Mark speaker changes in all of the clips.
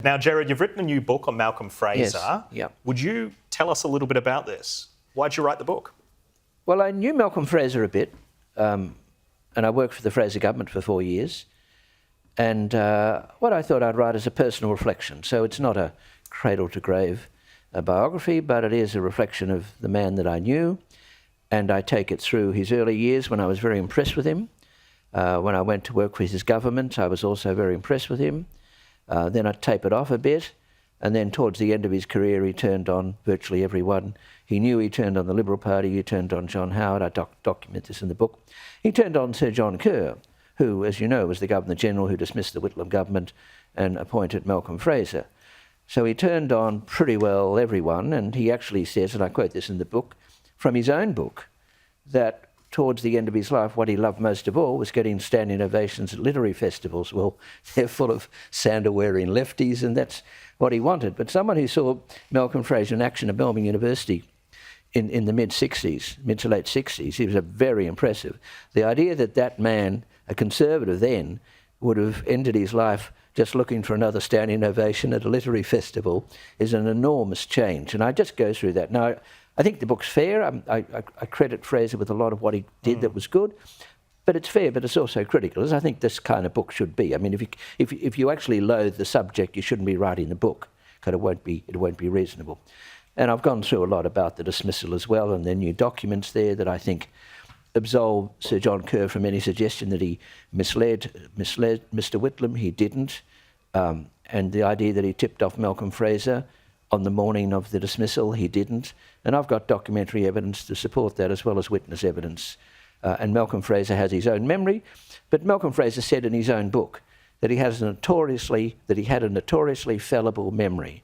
Speaker 1: Now, Gerard, you've written a new book on Malcolm Fraser.
Speaker 2: Yes, yeah.
Speaker 1: Would you tell us a little bit about this? Why'd you write the book?
Speaker 2: Well, I knew Malcolm Fraser a bit, and I worked for the Fraser government for 4 years. And what I thought I'd write is a personal reflection. So it's not a cradle-to-grave biography, but it is a reflection of the man that I knew. And I take it through his early years when I was very impressed with him. When I went to work for his government, I was also very impressed with him. Then I tapered off a bit, and then towards the end of his career he turned on virtually everyone. He knew he turned on the Liberal Party, he turned on John Howard, I document this in the book. He turned on Sir John Kerr, who, as you know, was the Governor-General who dismissed the Whitlam government and appointed Malcolm Fraser. So he turned on pretty well everyone, and he actually says, and I quote this in the book, from his own book, that towards the end of his life, what he loved most of all was getting standing ovations at literary festivals. Well, they're full of sandal-wearing lefties, and that's what he wanted. But someone who saw Malcolm Fraser in action at Melbourne University in the mid to late 60s, he was very impressive. The idea that that man, a conservative then, would have ended his life just looking for another standing ovation at a literary festival is an enormous change. And I just go through that. Now, I think the book's fair. I credit Fraser with a lot of what he did that was good, but it's fair, but it's also critical, as I think this kind of book should be. I mean, if you actually loathe the subject, you shouldn't be writing the book, because it won't be reasonable. And I've gone through a lot about the dismissal as well, and there are new documents there that I think absolve Sir John Kerr from any suggestion that he misled Mr. Whitlam. He didn't, and the idea that he tipped off Malcolm Fraser on the morning of the dismissal, he didn't. And I've got documentary evidence to support that, as well as witness evidence. And Malcolm Fraser has his own memory, but Malcolm Fraser said in his own book that he had a notoriously fallible memory.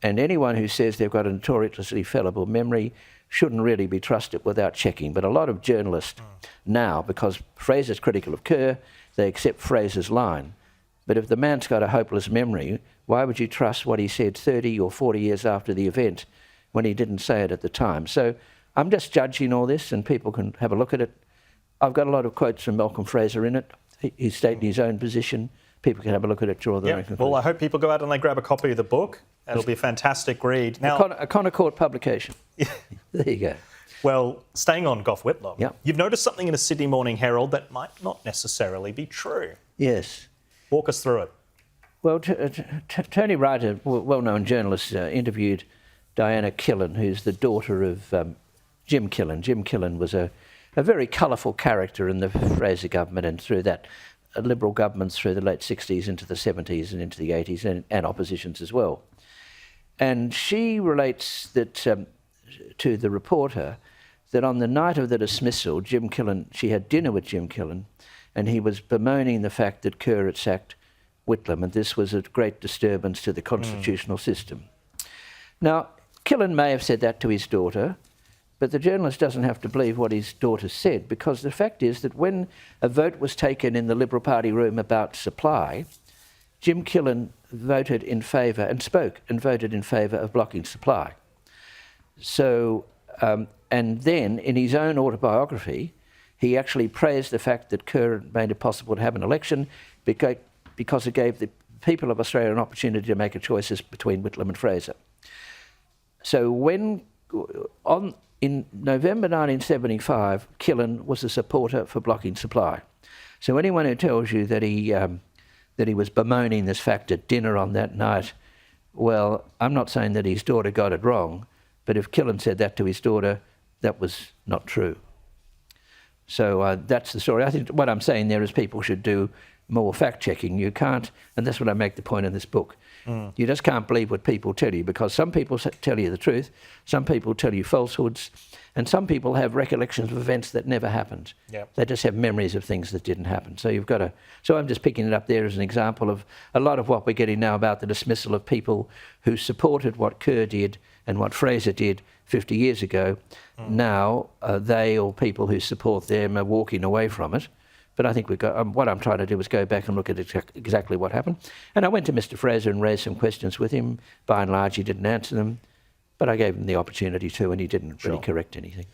Speaker 2: And anyone who says they've got a notoriously fallible memory shouldn't really be trusted without checking. But a lot of journalists now, because Fraser's critical of Kerr, they accept Fraser's line. But if the man's got a hopeless memory, why would you trust what he said 30 or 40 years after the event when he didn't say it at the time? So I'm just judging all this, and people can have a look at it. I've got a lot of quotes from Malcolm Fraser in it. He's stating his own position. People can have a look at it, draw their own conclusions.
Speaker 1: Well, I hope people go out and they grab a copy of the book. It'll be a fantastic read.
Speaker 2: Now, a Connor Court publication. There you go.
Speaker 1: Well, staying on Gough Whitlam,
Speaker 2: yep.
Speaker 1: You've noticed something in a Sydney Morning Herald that might not necessarily be true.
Speaker 2: Yes.
Speaker 1: Walk us through it.
Speaker 2: Well, Tony Wright, a well-known journalist, interviewed Diana Killen, who's the daughter of Jim Killen. Jim Killen was a very colourful character in the Fraser government, and through that, Liberal governments through the late 60s into the 70s and into the 80s, and oppositions as well. And she relates that to the reporter that on the night of the dismissal, Jim Killen, she had dinner with Jim Killen, and he was bemoaning the fact that Kerr had sacked Whitlam, and this was a great disturbance to the constitutional system. Now, Killen may have said that to his daughter, but the journalist doesn't have to believe what his daughter said, because the fact is that when a vote was taken in the Liberal Party room about supply, Jim Killen voted in favour and spoke and voted in favour of blocking supply. So, and then in his own autobiography, he actually praised the fact that Kerr made it possible to have an election because it gave the people of Australia an opportunity to make a choice between Whitlam and Fraser. So in November 1975, Killen was a supporter for blocking supply. So anyone who tells you that he was bemoaning this fact at dinner on that night, well, I'm not saying that his daughter got it wrong, but if Killen said that to his daughter, that was not true. So that's the story. I think what I'm saying there is people should do more fact-checking. You can't, and that's what I make the point in this book. You just can't believe what people tell you, because some people tell you the truth, some people tell you falsehoods, and some people have recollections of events that never happened.
Speaker 1: Yep.
Speaker 2: They just have memories of things that didn't happen. So you've got to. So I'm just picking it up there as an example of a lot of what we're getting now about the dismissal of people who supported what Kerr did and what Fraser did 50 years ago. Now they, or people who support them, are walking away from it. But I think we've got, what I'm trying to do is go back and look at exactly what happened. And I went to Mr. Fraser and raised some questions with him. By and large, he didn't answer them, but I gave him the opportunity to, and he didn't really correct anything.